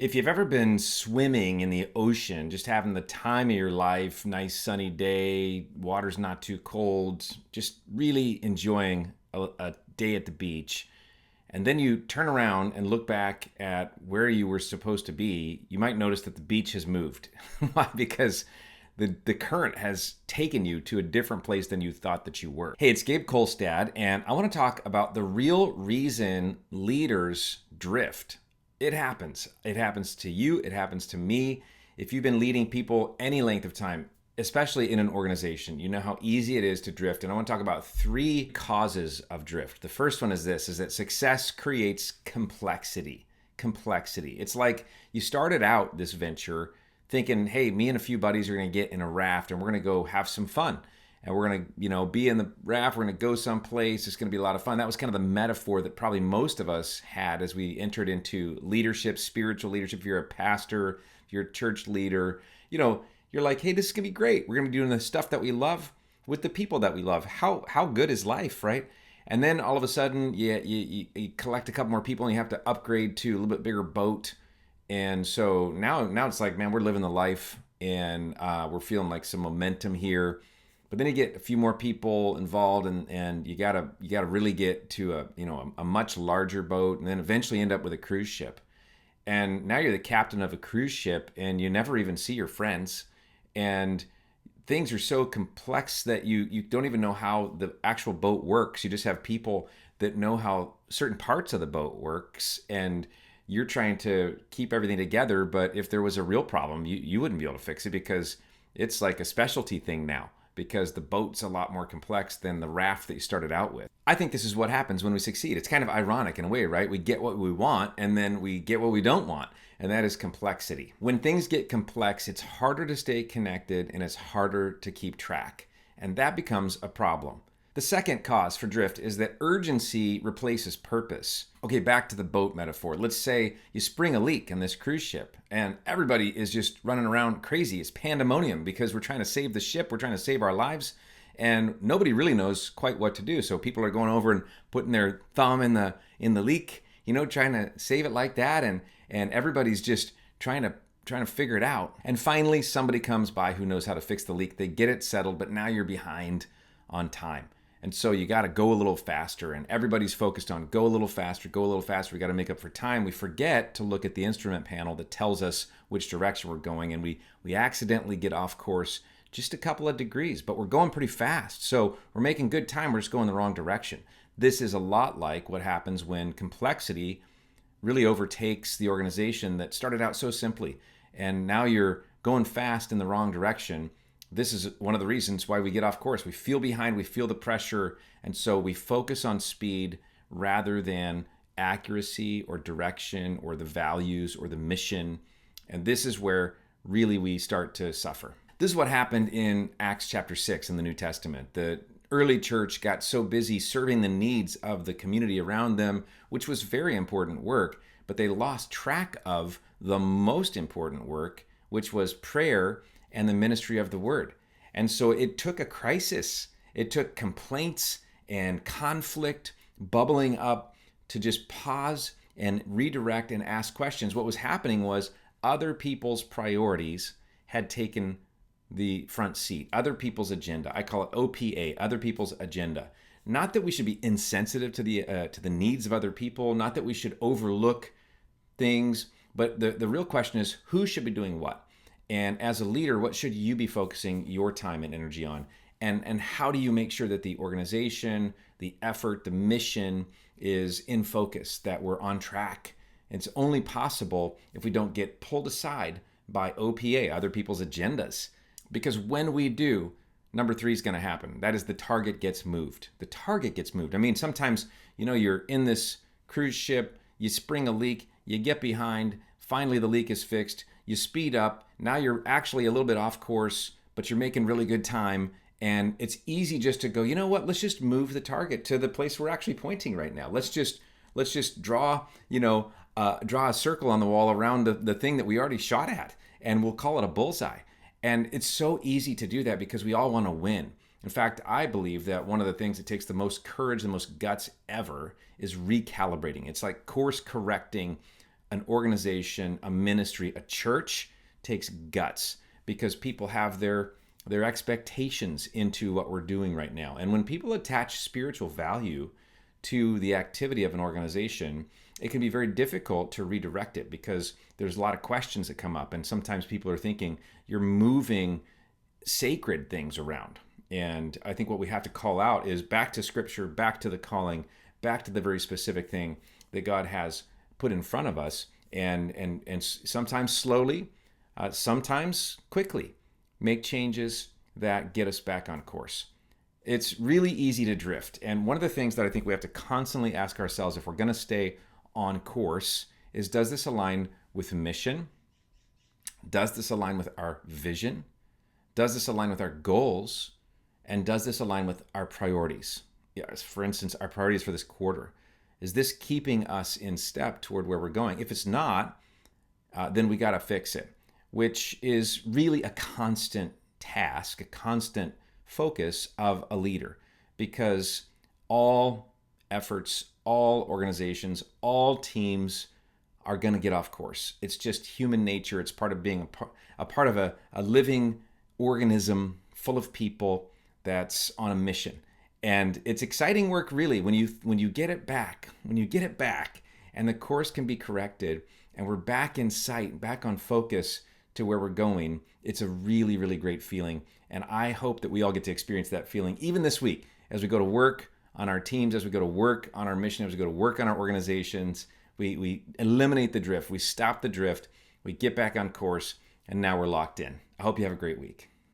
If you've ever been swimming in the ocean, just having the time of your life, nice sunny day, water's not too cold, just really enjoying a day at the beach, and then you turn around and look back at where you were supposed to be, you might notice that the beach has moved. Why? Because the current has taken you to a different place than you thought that you were. Hey, it's Gabe Kolstad, and I want to talk about the real reason leaders drift. It happens. It happens to you. It happens to me. If you've been leading people any length of time, especially in an organization, you know how easy it is to drift. And I want to talk about three causes of drift. The first one is this, is that success creates complexity. Complexity. It's like you started out this venture thinking, hey, me and a few buddies are going to get in a raft and we're going to go have some fun. And we're going to, be in the raft. We're going to go someplace. It's going to be a lot of fun. That was kind of the metaphor that probably most of us had as we entered into leadership, spiritual leadership. If you're a pastor, if you're a church leader, you're like, hey, this is going to be great. We're going to be doing the stuff that we love with the people that we love. How good is life, right? And then all of a sudden, you collect a couple more people and you have to upgrade to a little bit bigger boat. And so now it's like, man, we're living the life and we're feeling like some momentum here. But then you get a few more people involved, and you gotta really get to a much larger boat, and then eventually end up with a cruise ship. And now you're the captain of a cruise ship, and you never even see your friends, and things are so complex that you don't even know how the actual boat works. You just have people that know how certain parts of the boat works, and you're trying to keep everything together. But if there was a real problem, you wouldn't be able to fix it because it's like a specialty thing now, because the boat's a lot more complex than the raft that you started out with. I think this is what happens when we succeed. It's kind of ironic in a way, right? We get what we want and then we get what we don't want, and that is complexity. When things get complex, it's harder to stay connected and it's harder to keep track, and that becomes a problem. The second cause for drift is that urgency replaces purpose. Okay, back to the boat metaphor. Let's say you spring a leak on this cruise ship and everybody is just running around crazy. It's pandemonium because we're trying to save the ship, we're trying to save our lives, and nobody really knows quite what to do. So people are going over and putting their thumb in the leak, trying to save it like that, and everybody's just trying to figure it out. And finally somebody comes by who knows how to fix the leak. They get it settled, but now you're behind on time. And so you got to go a little faster, and everybody's focused on go a little faster, go a little faster. We got to make up for time. We forget to look at the instrument panel that tells us which direction we're going, and we accidentally get off course just a couple of degrees, but we're going pretty fast. So we're making good time. We're just going the wrong direction. This is a lot like what happens when complexity really overtakes the organization that started out so simply, and now you're going fast in the wrong direction. This is one of the reasons why we get off course. We feel behind, we feel the pressure, and so we focus on speed rather than accuracy or direction or the values or the mission. And this is where really we start to suffer. This is what happened in Acts chapter 6 in the New Testament. The early church got so busy serving the needs of the community around them, which was very important work, but they lost track of the most important work, which was prayer and the ministry of the word. And so it took a crisis. It took complaints and conflict bubbling up to just pause and redirect and ask questions. What was happening was other people's priorities had taken the front seat, other people's agenda. I call it OPA, other people's agenda. Not that we should be insensitive to the needs of other people, not that we should overlook things, but the real question is who should be doing what? And as a leader, what should you be focusing your time and energy on? And how do you make sure that the organization, the effort, the mission is in focus, that we're on track? It's only possible if we don't get pulled aside by OPA, other people's agendas. Because when we do, number 3 is going to happen. That is, the target gets moved. The target gets moved. I mean, sometimes, you're in this cruise ship, you spring a leak, you get behind, finally the leak is fixed, you speed up, now you're actually a little bit off course, but you're making really good time, and it's easy just to go, you know what, let's just move the target to the place we're actually pointing right now. Let's just draw, draw a circle on the wall around the thing that we already shot at, and we'll call it a bullseye. And it's so easy to do that because we all want to win. In fact, I believe that one of the things that takes the most courage, the most guts ever, is recalibrating. It's like course correcting an organization, a ministry, a church takes guts, because people have their expectations into what we're doing right now. And when people attach spiritual value to the activity of an organization, it can be very difficult to redirect it, because there's a lot of questions that come up. And sometimes people are thinking you're moving sacred things around. And I think what we have to call out is back to Scripture, back to the calling, back to the very specific thing that God has put in front of us, and sometimes slowly, sometimes quickly, make changes that get us back on course. It's really easy to drift. And one of the things that I think we have to constantly ask ourselves if we're going to stay on course is, does this align with mission? Does this align with our vision? Does this align with our goals? And does this align with our priorities? Yes, for instance, our priorities for this quarter. Is this keeping us in step toward where we're going? If it's not, then we got to fix it, which is really a constant task, a constant focus of a leader, because all efforts, all organizations, all teams are going to get off course. It's just human nature. It's part of being a part of a living organism full of people that's on a mission. And it's exciting work, really, when you get it back, and the course can be corrected, and we're back in sight, back on focus to where we're going. It's a really, really great feeling. And I hope that we all get to experience that feeling even this week as we go to work on our teams, as we go to work on our mission, as we go to work on our organizations. We eliminate the drift, we stop the drift, we get back on course, and now we're locked in. I hope you have a great week.